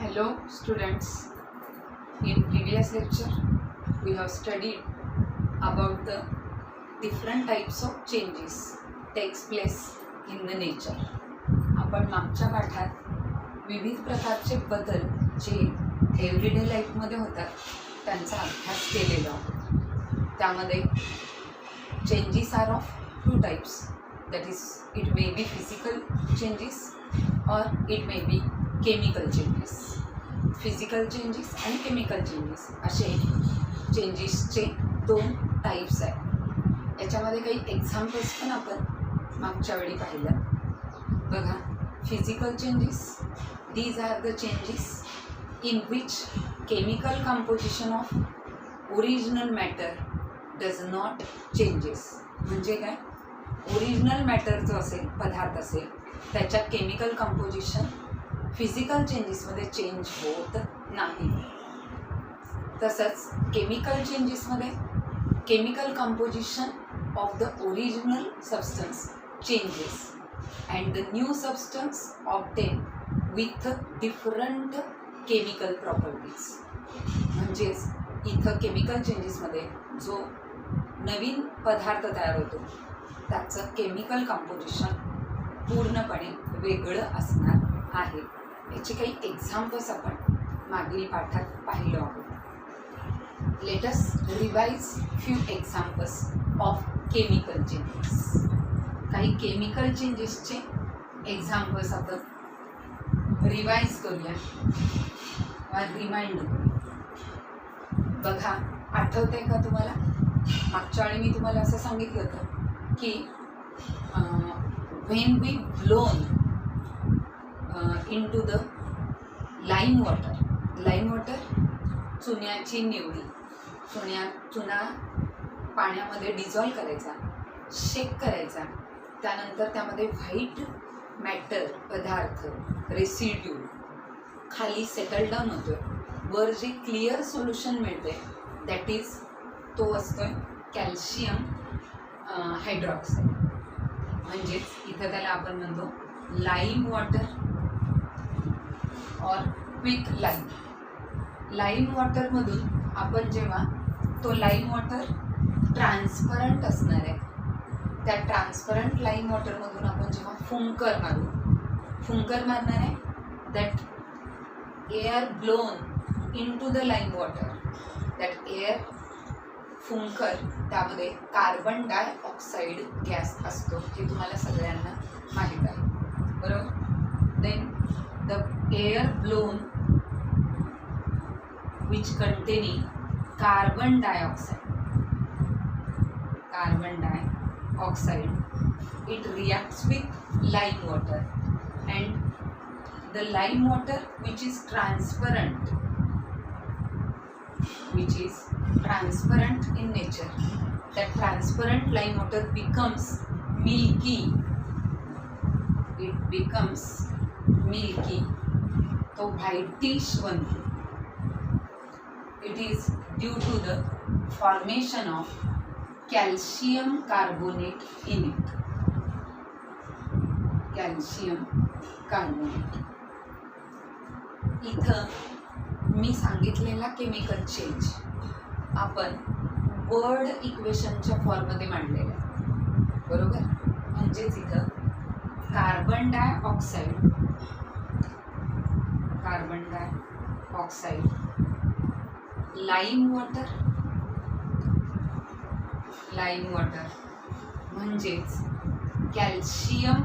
Hello students, in previous lecture we have studied about the different types of changes takes place in the nature. आपण मागच्या पाठात विविध प्रकारचे बदल जे everyday लाईफमध्ये होतात त्यांचा अभ्यास केलेला आहे. त्यामध्ये changes are of two types, that is it may be physical changes or it may be chemical changes. Physical changes आणि केमिकल चेंजेस असे चेंजेसचे दोन टाईप्स आहेत. याच्यामध्ये काही एक्झाम्पल्स पण आपण मागच्या वेळी पाहिलं. बघा, physical changes, these are the changes in which chemical composition of original matter does not changes. म्हणजे काय, ओरिजिनल मॅटर जो असेल, पदार्थ असेल, त्याच्या केमिकल कंपोजिशन फिजिकल चेंजेसमध्ये चेंज होत नाही. तसंच केमिकल चेंजेसमध्ये chemical composition of the original substance changes and the new substance obtain with different chemical properties. म्हणजेच इथं केमिकल चेंजेसमध्ये जो नवीन पदार्थ तयार होतो त्याचं केमिकल कंपोजिशन पूर्णपणे वेगळं असणार आहे. याचे काही एक्झाम्पल्स आपण मागील पाठात पाहिलो आहोत. Let us revise few examples of chemical changes. काही केमिकल चेंजेसचे एक्झाम्पल्स आपण रिवाइज करूया वा रिमाइंड करूया. बघा, आठवते का तुम्हाला, मागच्या वेळी मी तुम्हाला असं सांगितलं होतं की when we blown into the lime water, चुन्याची निवडी, चुना पाण्यामध्ये डिझॉल्व करायचा, शेक करायचा, त्यानंतर त्यामध्ये व्हाईट मॅटर पदार्थ रेसिड्यू खाली सेटल डाऊन होतोय. वर जे क्लिअर सोल्युशन मिळते दॅट इज तो असतोय कॅल्शियम हायड्रॉक्साईड. म्हणजेच इथं त्याला आपण म्हणतो लाईम वॉटर और क्विक लाईम. लाईम वॉटरमधून आपण जेव्हा तो लाईम वॉटर ट्रान्सपरंट असणार आहे, त्या ट्रान्सपरंट लाईम वॉटरमधून आपण जेव्हा फुंकर मारणार आहे, that air blown into the lime water, that air फुंकर, त्यामध्ये कार्बन डायऑक्साईड गॅस असतो, हे तुम्हाला सगळ्यांना माहीत आहे, बरोबर. Then the air blown which containing carbon dioxide, it reacts with lime water, and the lime water which is transparent in nature, that transparent lime water becomes milky. It becomes milky, तो whitish बनतो. It is due to the formation of calcium carbonate in it. Calcium carbonate. इथं मी सांगितलेला chemical change आपण word इक्वेशनच्या फॉर्ममध्ये मांडलेला आहे, बरोबर. म्हणजेच इथं कार्बन डायऑक्साईड लाईम वॉटर म्हणजेच कॅल्शियम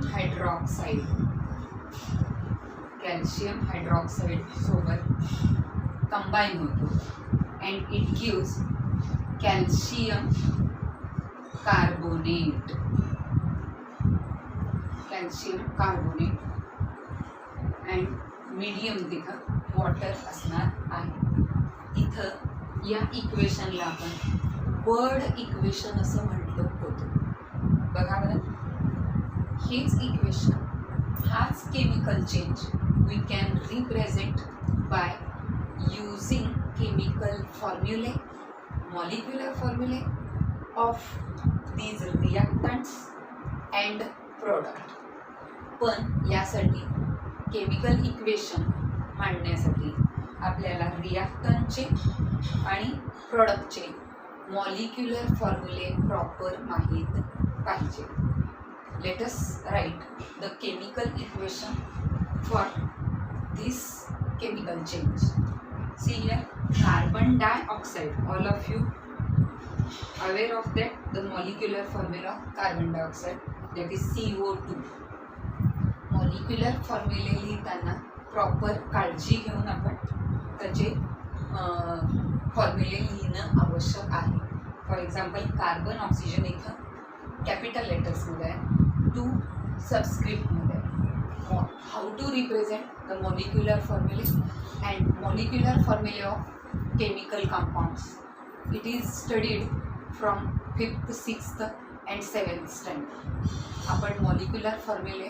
हायड्रॉक्साईड सोबत कंबाईन होतो and it gives calcium carbonate and medium तिथं वॉटर असणार आहे. इथं या इक्वेशनला आपण वर्ड इक्वेशन असं म्हटलं होतं. बघा बरं, हेच इक्वेशन, हाच chemical change we can represent by using chemical formulae, molecular formulae of these reactants and product. पण यासाठी केमिकल इक्वेशन मांडण्यासाठी आपल्याला रिॲक्टंटचे आणि प्रोडक्टचे मॉलिक्युलर फॉर्म्युले प्रॉपर माहीत पाहिजे. Let us write the chemical equation for this chemical change. See here, carbon dioxide. All of you aware of that, the molecular formula of carbon dioxide, that is CO2. Molecular formula लिहिताना proper काळजी घेऊन आपण त्याचे फॉर्म्युले लिहिणं आवश्यक आहे. For example carbon oxygen इथं capital लेटर्समध्ये आहे, 2 सबस्क्रिप्टमध्ये. How to represent the molecular formula and molecular formula of chemical compounds? It is studied from 5th, 6th and 7th standard. आपण molecular formula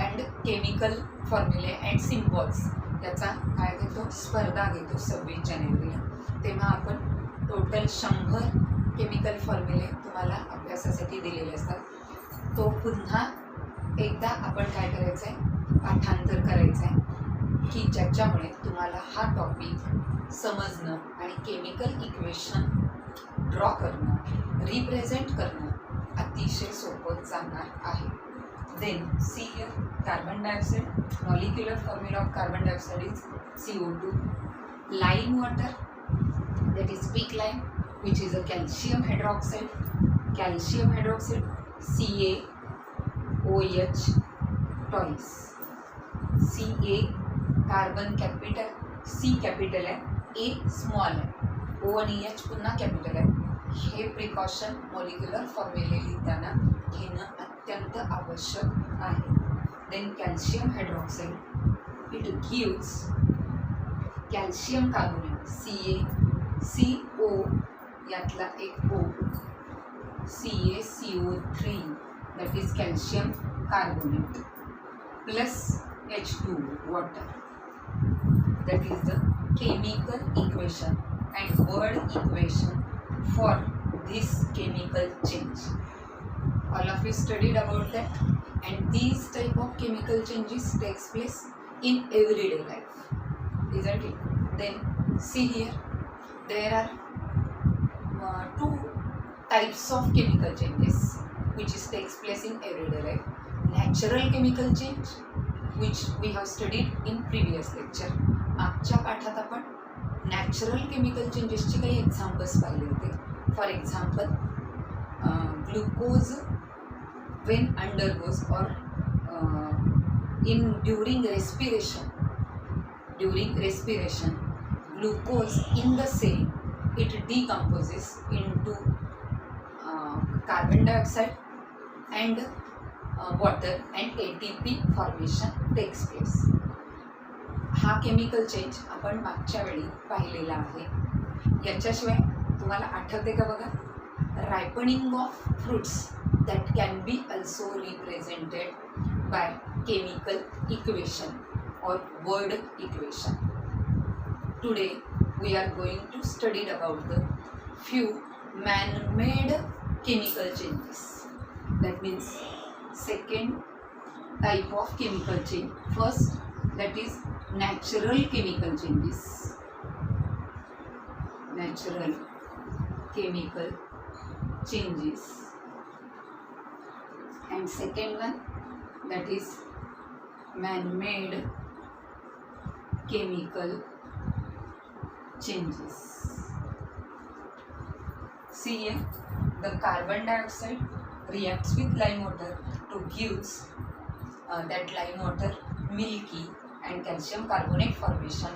and chemical formula and symbols याचा काय घेतो, स्पर्धा घेतो 26 जानेवारीला. तेव्हा आपण टोटल 100 केमिकल फॉर्म्युले तुम्हाला अभ्यासासाठी दिलेले असतात. तो पुन्हा एकदा आपण काय करायचं आहे, पाठांतर करायचं आहे की ज्याच्यामुळे तुम्हाला हा टॉपिक समजणं आणि केमिकल इक्वेशन ड्रॉ करणं, रिप्रेझेंट करणं अतिशय सोपं जाणार आहे. Then see here, carbon dioxide, molecular formula of carbon dioxide is CO2. Lime water, that is weak lime, which is a calcium hydroxide. Calcium hydroxide, CaOH twice. Ca carbon capital, C capital आहे, A small आहे, O आणि H पुन्हा capital आहे. हे precaution molecular फॉर्म्युले लिहिताना घेणं अत्यंत आवश्यक आहे. Then calcium hydroxide, it gives calcium carbonate, CaCO यातला एक O, CaCO3, that is calcium carbonate, plus H2 water. That is the chemical equation and word equation for this chemical change. All of you studied about that, and these type of chemical changes takes place in everyday life, isn't it? Then see here, there are 2 types of chemical changes which takes place in everyday life. Natural chemical change, which we have studied in previous lecture. मागच्या पाठात आपण natural chemical चेंजेसचे काही examples पाहिले होते. For example, glucose when undergoes or during respiration, glucose in the cell, it decomposes into carbon dioxide and water, and ATP formation takes place. हा chemical change आपण मागच्या वेळी पाहिलेला आहे. याच्याशिवाय तुम्हाला आठवते का बघा, ripening of fruits that can be also represented by chemical equation or word equation. Today we are going to study about the few man-made chemical changes. That means second type of chemical change. First, that is natural chemical changes. Natural chemical changes. And second one, that is man-made chemical changes. See here, the carbon dioxide reacts with lime water to gives that lime water milky and calcium carbonate formation.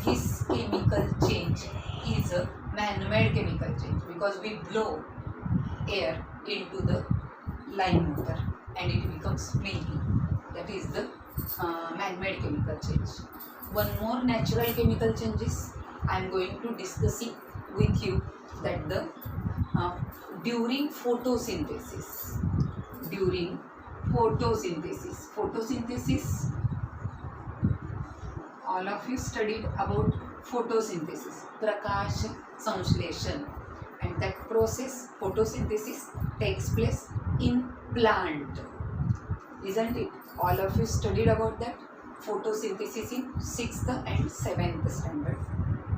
This chemical change is a man-made chemical change because we blow air into the lime water and it becomes milky. That is the man-made chemical change. One more natural chemical changes I am going to discuss it with you, that the during photosynthesis, all of you studied about photosynthesis, prakash sanshleshan, and that process, photosynthesis, takes place in plant, isn't it? All of you studied about that. photosynthesis in 6th and 7th standard.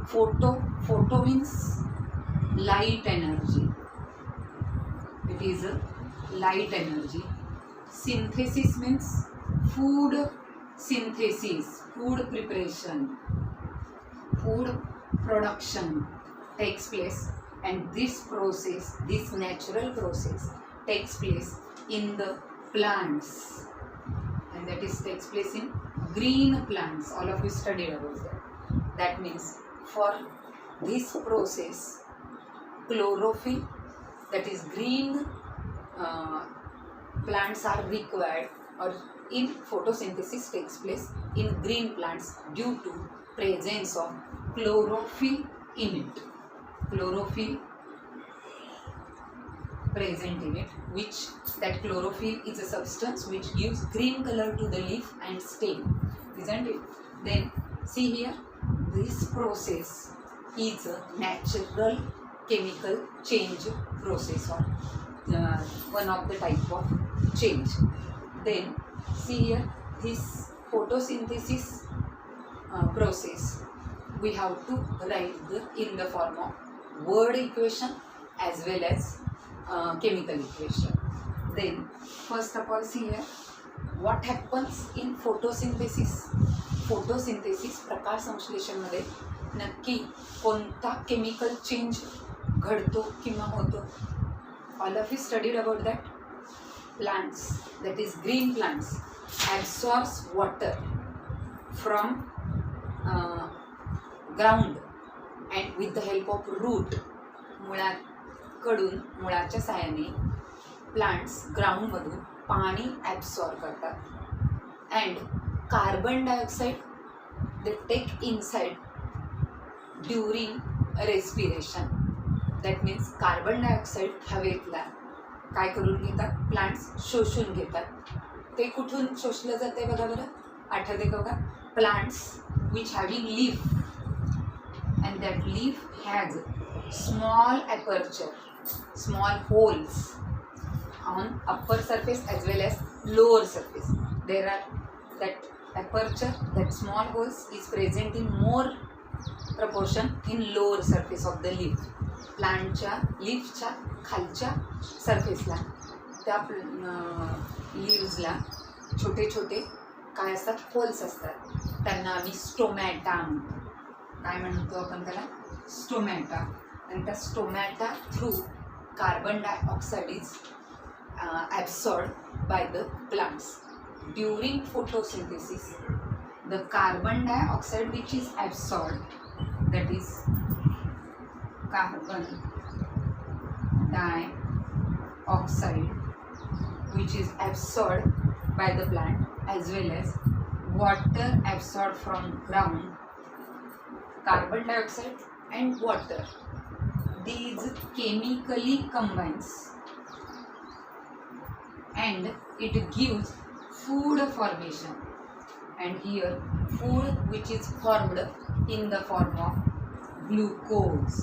Photo means light energy. It is a light energy. Synthesis means food synthesis, food preparation, food production takes place, and this natural process takes place in the plants, and that is takes place in green plants. All of you studied about that. That means for this process, chlorophyll, that is green plants are required, or in photosynthesis takes place in green plants due to presence of chlorophyll in it. Chlorophyll present in it, which that chlorophyll is a substance which gives green color to the leaf and stem, isn't it? Then see here, this process is a natural chemical change process, or one of the type of change. Then see here, this photosynthesis process we have to write in the form of word equation as well as chemical equation. Then first of all, see here, what happens in photosynthesis. photosynthesis प्रकाश संश्लेषण मध्ये नक्की कोणता chemical change घडतो किंवा होतो. All of you studied about that. Plants, that is green plants, absorbs water from ground, and with the help of root, मुळाच्या साहाय्याने plants ground मधून पाणी ॲब्सॉर्ब करतात, and carbon dioxide they take inside during respiration. That means carbon dioxide हवेतला काय करून घेतात, plants शोषून घेतात. ते कुठून शोषलं जाते बघा बरं, आठवते का बघा, plants which having leaf, and that leaf has small aperture, small holes on upper surface as well as lower surface. There are that aperture, that small holes is present in more proportion in lower surface of the leaf. प्लांटच्या लीफच्या खालच्या सरफेसला त्या लीव्सला छोटे छोटे काय असतात, holes असतात. त्यांना आम्ही stomata, काय म्हणतो आपण त्याला, स्टोमॅटा. आणि त्या stomata through carbon dioxide is absorbed by the plants. During photosynthesis, the carbon dioxide which is absorbed, that is carbon dioxide which is absorbed by the plant as well as water absorbed from ground. Carbon dioxide and water, these chemically combines and it gives food formation. And here food which is formed in the form of glucose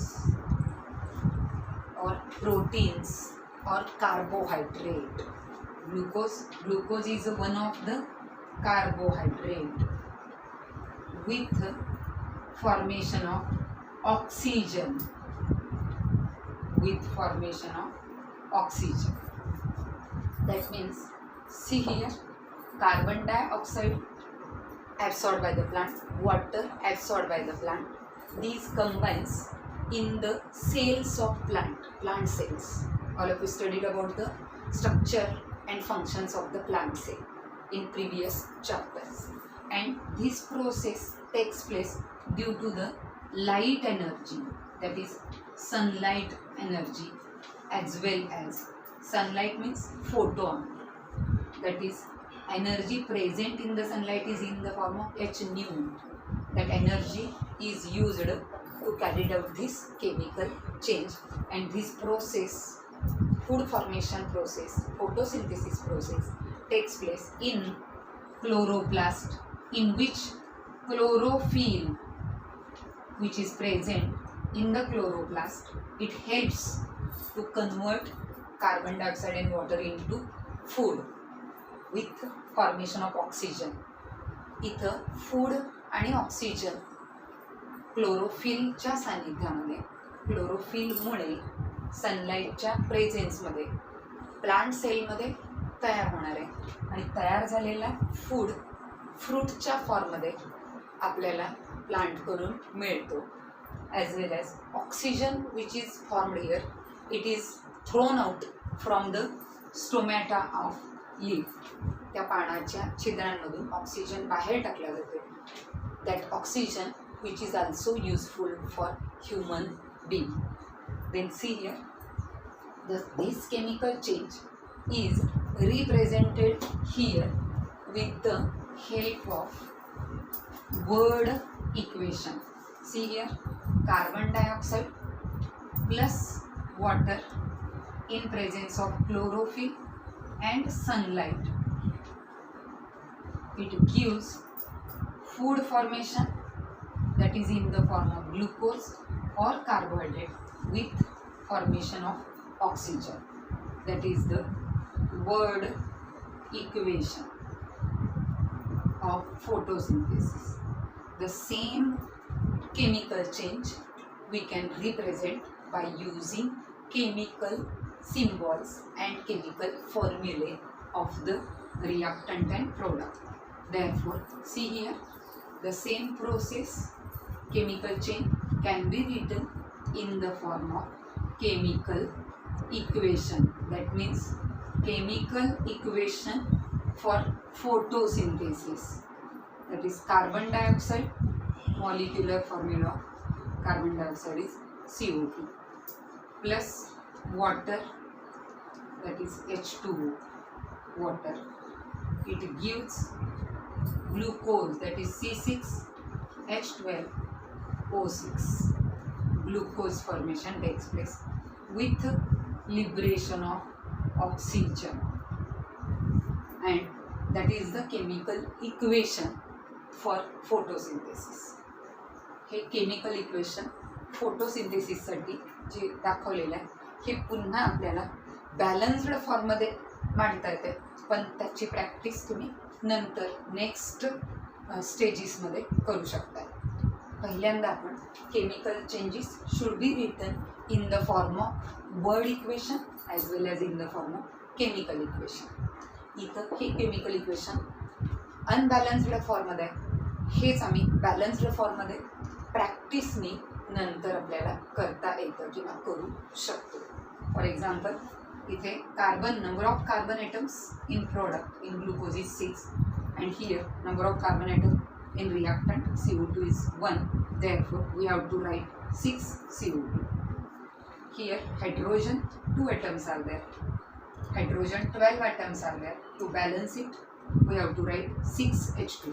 or proteins or carbohydrate. Glucose is one of the carbohydrate with formation of oxygen, that means see here, carbon dioxide absorbed by the plant, water absorbed by the plant, these combines in the cells of plant cells. All of you studied about the structure and functions of the plant cell in previous chapters, and this process takes place due to the light energy, that is sunlight energy, as well as sunlight means photon, that is energy present in the sunlight is in the form of H nu. That energy is used to carry out this chemical change, and this process, food formation process, photosynthesis process, takes place in chloroplast, in which chlorophyll which is present in the chloroplast, it helps to convert carbon dioxide and water into food with formation of oxygen. इथं food आणि oxygen क्लोरोफिलच्या सानिध्यामध्ये, क्लोरोफिलमुळे सनलाईटच्या प्रेझेन्समध्ये plant सेलमध्ये तयार होणार आहे आणि तयार झालेला food फ्रूटच्या फॉर्ममध्ये आपल्याला प्लांटकडून मिळतो. As well as oxygen which is formed here, it is thrown out from the stomata of leaf. त्या पानाच्या छिद्रांमधून ऑक्सिजन बाहेर टाकला जातो. That oxygen which is also useful for human being. Then see here, this chemical change is represented here with the help of word equation. See here, carbon dioxide plus water in presence of chlorophyll and sunlight. It gives food formation, that is in the form of glucose or carbohydrate with formation of oxygen. That is the word equation of photosynthesis. The same chemical change we can represent by using chemical symbols and chemical formulae of the reactant and product. Therefore, see here, the same process, chemical chain, can be written in the form of chemical equation. That means chemical equation for photosynthesis. That is carbon dioxide, molecular formula of carbon dioxide is CO2 plus water, that is H2O, water. It gives glucose, that is C6H12O6. Glucose formation takes place with liberation of oxygen, and that is the chemical equation for photosynthesis. हे chemical equation फोटोसिंथेसिससाठी जे दाखवलेलं आहे हे पुन्हा आपल्याला balanced फॉर्ममध्ये मांडता येते, पण त्याची प्रॅक्टिस तुम्ही नंतर नेक्स्ट स्टेजेसमध्ये करू शकता. पहिल्यांदा आपण chemical changes should be written in the form of word equation as well as in the form of chemical equation. इथं हे केमिकल इक्वेशन अनबॅलन्स्ड फॉर्ममध्ये आहे, हेच आम्ही बॅलन्स्ड फॉर्ममध्ये प्रॅक्टिसनी नंतर आपल्याला करता येतं किंवा करू शकतो. फॉर एक्झाम्पल, इथे carbon, number of carbon atoms in product in glucose is 6 and here number of carbon atom in reactant CO2 is 1. Therefore we have to write 6 CO2. Here hydrogen 2 atoms are there, hydrogen 12 atoms are there. To balance it we have to write 6 H2.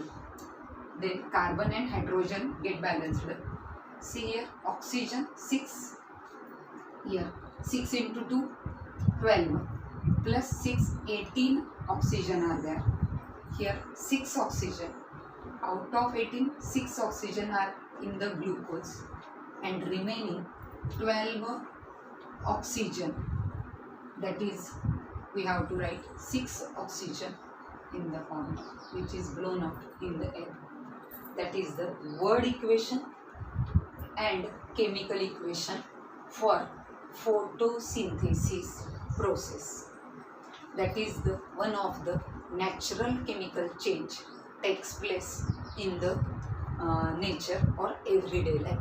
Then carbon and hydrogen get balanced. See here, oxygen 6, here 6 into 2 12 plus 6 18 oxygen are there. Here 6 oxygen, out of 18 6 oxygen are in the glucose and remaining 12 oxygen, that is we have to write 6 oxygen in the form which is blown out in the air. That is the word equation and chemical equation for photosynthesis process. That is the one of the natural chemical change takes place in the nature or everyday life.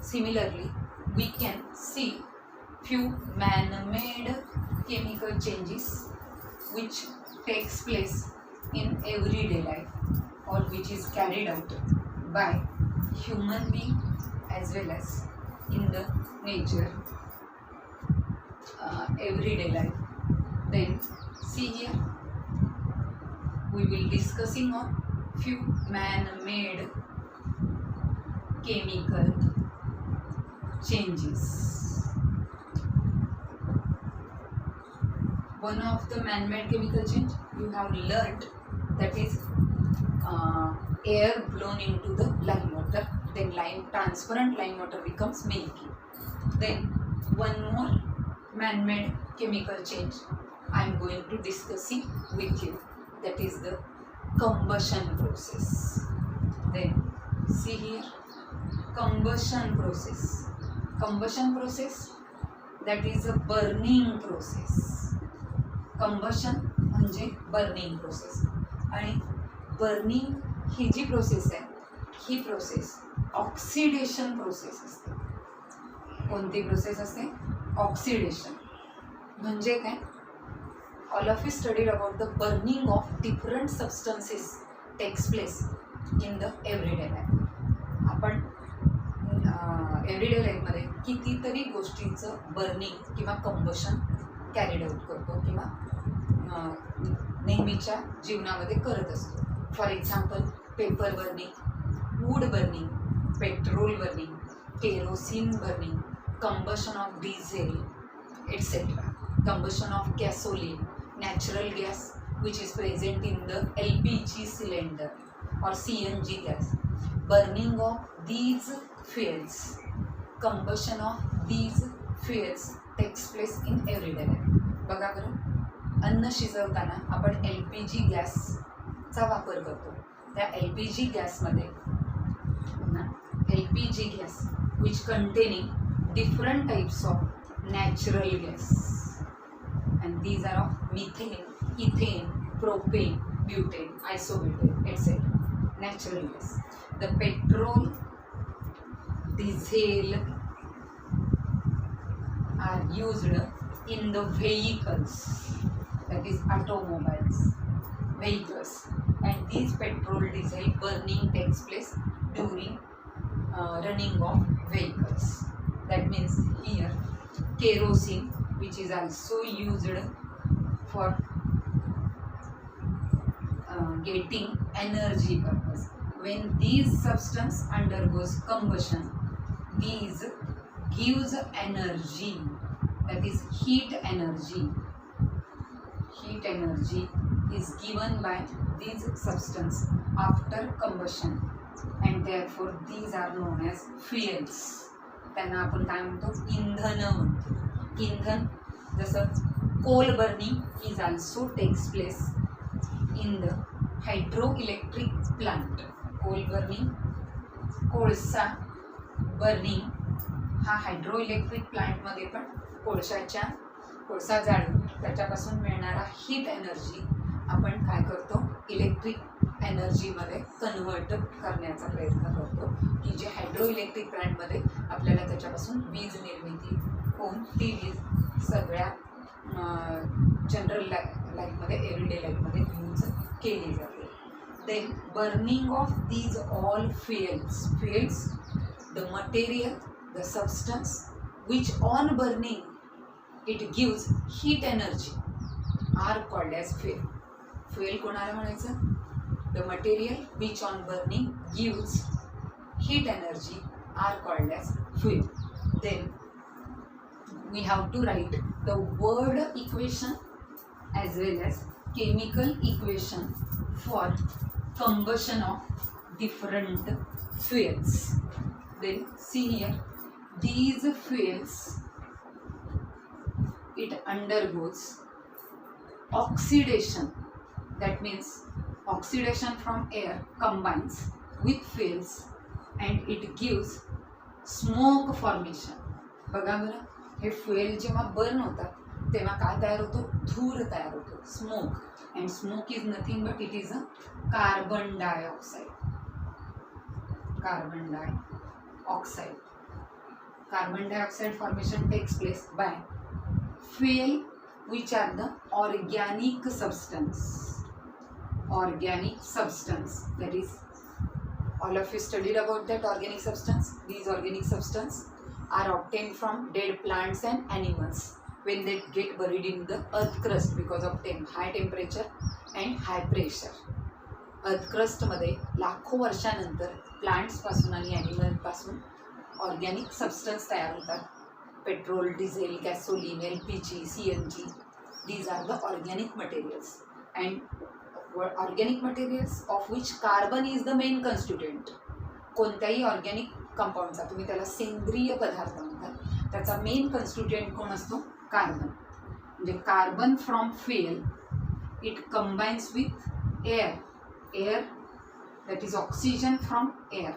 Similarly, we can see few man-made chemical changes which takes place in everyday life or which is carried out by human being as well as in the nature everyday life. Then see here, we will discussing on few man-made chemical changes. One of the man-made chemical change you have learnt, that is air blown into the lime water, then transparent lime water becomes milky. Then one more man-made chemical change I am going to discussing with you, that is the combustion process. Then see here, combustion process. Combustion process, that is a burning process. Combustion म्हणजे burning process. आणि burning ही जी process आहे ही process oxidation process असते. कोणती process असते? Oxidation. म्हणजे काय? All of you studied about the burning of different substances takes place in the everyday life. आपण everyday लाईफमध्ये कितीतरी गोष्टींचं बर्निंग किंवा कंबशन कॅरीड आउट करतो किंवा नेहमीच्या जीवनामध्ये करत असतो. For example paper burning, wood burning, petrol burning, kerosene burning, combustion of diesel etcetera, combustion of gasoline, natural gas which is present in the LPG cylinder or CNG gas. Burning of these fuels, combustion of these fuels takes place in everyday life. बघा बरं, अन्न शिजवताना आपण LPG गॅसचा वापर करतो. त्या LPG गॅसमध्ये LPG gas which containing different types of natural gas. And these are of methane, ethane, propane, butane, isobutane, etc. Natural gas. The petrol, diesel are used in the vehicles, that is automobiles, vehicles. And these petrol, diesel burning takes place during running of vehicles. That means here kerosene, which is also used for getting energy purpose. When these substance undergoes combustion, these gives energy, that is heat energy. Heat energy is given by these substance after combustion, and therefore these are known as fuels. त्यांना आपण काय म्हणतो? इंधन म्हणतो. इंधन जसं coal burning is also takes place in the hydroelectric plant. Coal burning, कोळसा burning हा हायड्रो इलेक्ट्रिक प्लांटमध्ये पण कोळसा जाळून त्याच्यापासून मिळणारा हीट एनर्जी आपण काय करतो? इलेक्ट्रिक एनर्जीमध्ये कन्वर्ट करण्याचा प्रयत्न करतो, की जे हायड्रो इलेक्ट्रिक प्लांटमध्ये आपल्याला त्याच्यापासून वीज निर्मिती होऊन ती वीज सगळ्या जनरल लाईफमध्ये एव्हरीडे लाईफमध्ये यूज केली जाते. Then burning of these all fuels, the material, the substance which on burning it gives heat energy are called as fuel. fuel कोणाला म्हणायचं? The material which on burning gives heat energy are called as fuel. Then we have to write the word equation as well as chemical equation for combustion of different fuels. Then see here, these fuels, it undergoes oxidation. That means oxidation from air combines with fuels and it gives smoke formation. बघा बरं, हे fuel जेव्हा burn होतात तेव्हा काय तयार होतो? धूर तयार होतो, smoke. And smoke is nothing but it is a carbon dioxide. Carbon dioxide. Carbon dioxide formation takes place by fuel which are the organic substance. Organic substance, that is, all of you studied about that organic substance. These organic substance are obtained from dead plants and animals when they get buried in the earth crust because of high temperature and high pressure. earth crust मध्ये लाखो वर्षानंतर plants पासून आणि animal पासून organic substance तयार होतात. Petrol, diesel, gasoline, LPG, CNG, these are the organic materials. And organic materials of which carbon is the main constituent. कोणत्याही organic कंपाऊंडचा, तुम्ही त्याला सेंद्रिय पदार्थ म्हणतात, त्याचा मेन कन्स्टिट्युएंट कोण असतो? कार्बन. म्हणजे carbon from fuel it combines with air. air, that is oxygen from air.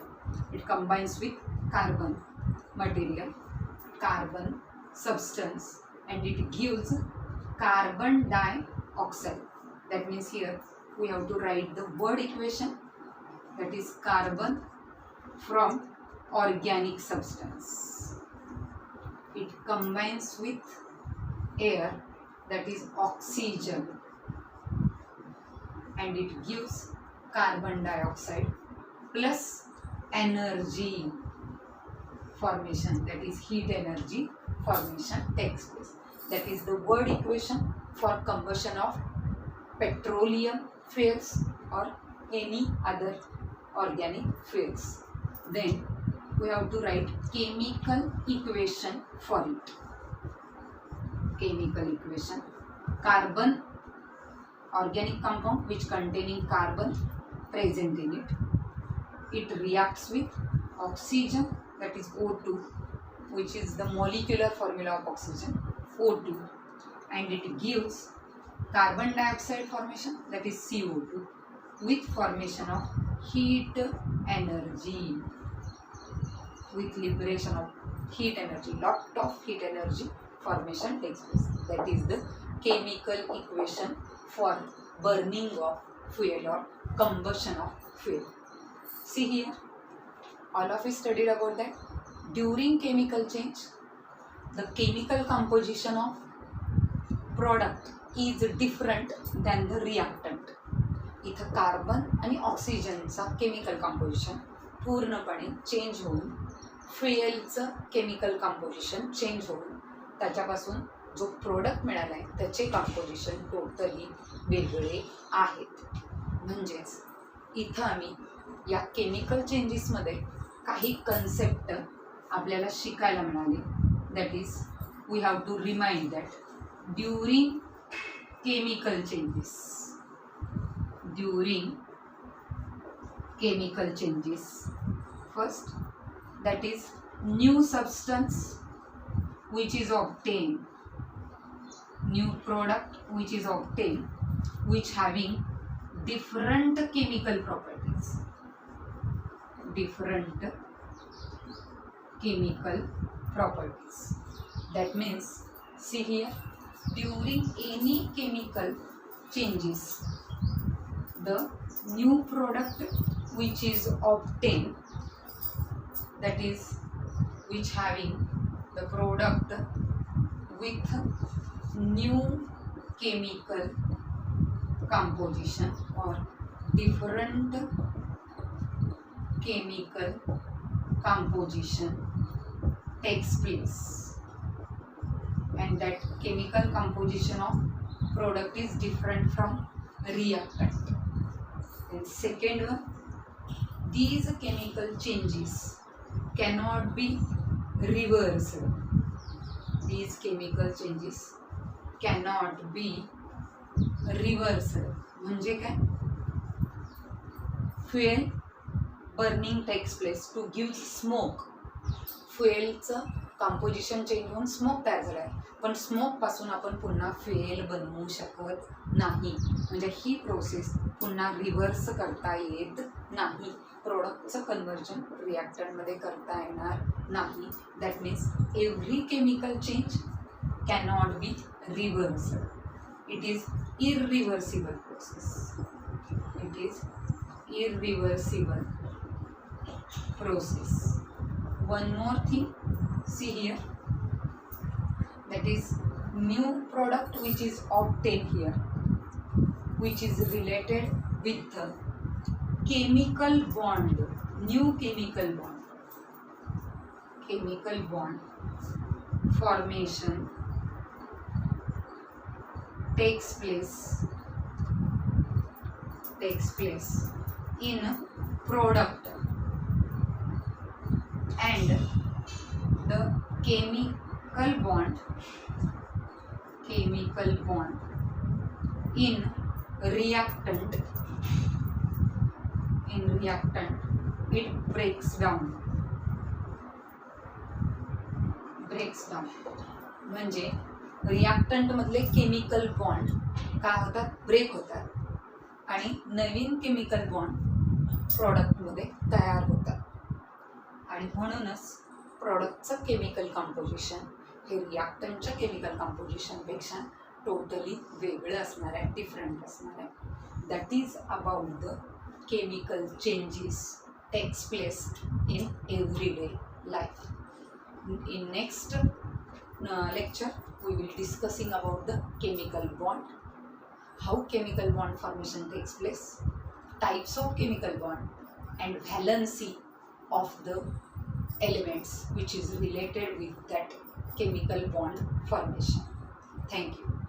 It combines with carbon material, carbon substance, and it gives carbon dioxide. That means here we have to write the word equation, that is carbon from organic substance. It combines with air, that is oxygen, and it gives carbon dioxide plus energy formation, that is heat energy formation takes place. That is the word equation for combustion of petroleum fuels or any other organic fuels. Then we have to write chemical equation for it. Chemical equation: carbon, organic compound which containing carbon present in it. It reacts with oxygen, that is O2, which is the molecular formula of oxygen, O2, and it gives carbon dioxide formation, that is CO2, with formation of heat energy, with liberation of heat energy, lot of heat energy formation takes place. That is the chemical equation for burning of fuel or combustion of fuel. See here, all of you studied about that. During chemical change, the chemical composition of product is different than the reactant. इथं carbon आणि ऑक्सिजनचा chemical composition पूर्णपणे change होऊन फ्युएलचं chemical composition change होऊन त्याच्यापासून जो product मिळाला आहे त्याचे कंपोजिशन टोटली वेगळे आहेत. म्हणजेच इथं आम्ही या केमिकल चेंजेसमध्ये काही कन्सेप्ट आपल्याला शिकायला मिळाले. That is we have to remind that during chemical changes, first, that is new substance which is obtained, new product which is obtained, which having different chemical properties, that means, see here, during any chemical changes, the new product which is obtained, that is which having the product with new chemical composition or different chemical composition takes place, and that chemical composition of product is different from reactant. And second one, these chemical changes cannot be reversed. These chemical changes cannot be reversed. म्हणजे काय? Fuel burning takes place to give smoke. फ्युएलचं composition change होऊन smoke तयार झाला आहे, पण स्मोकपासून आपण पुन्हा फ्युएल बनवू शकत नाही. म्हणजे ही प्रोसेस पुन्हा रिव्हर्स करता येत नाही. प्रोडक्टचं कन्व्हर्जन रिॲक्टरमध्ये करता येणार नाही. That means every chemical change cannot be रिव्हर्स्ड. It is irreversible process. It is irreversible process. One more thing, see here, that is new product which is obtained here, which is related with the chemical bond, new chemical bond formation takes place in product, and the chemical bond in reactant it breaks down. म्हणजे reactant मधले chemical bond काय होतात? Break होतात. आणि नवीन chemical bond प्रॉडक्टमध्ये तयार होतात. आणि म्हणूनच प्रॉडक्टचं केमिकल कंपोजिशन हे रिॲक्टंटच्या केमिकल कंपोजिशनपेक्षा टोटली वेगळं असणार आहे, डिफरंट असणार आहे. That is about the chemical changes takes place in everyday life. In next lecture we will discussing about the chemical bond, how chemical bond formation takes place, types of chemical bond and valency of the elements which is related with that chemical bond formation. Thank you.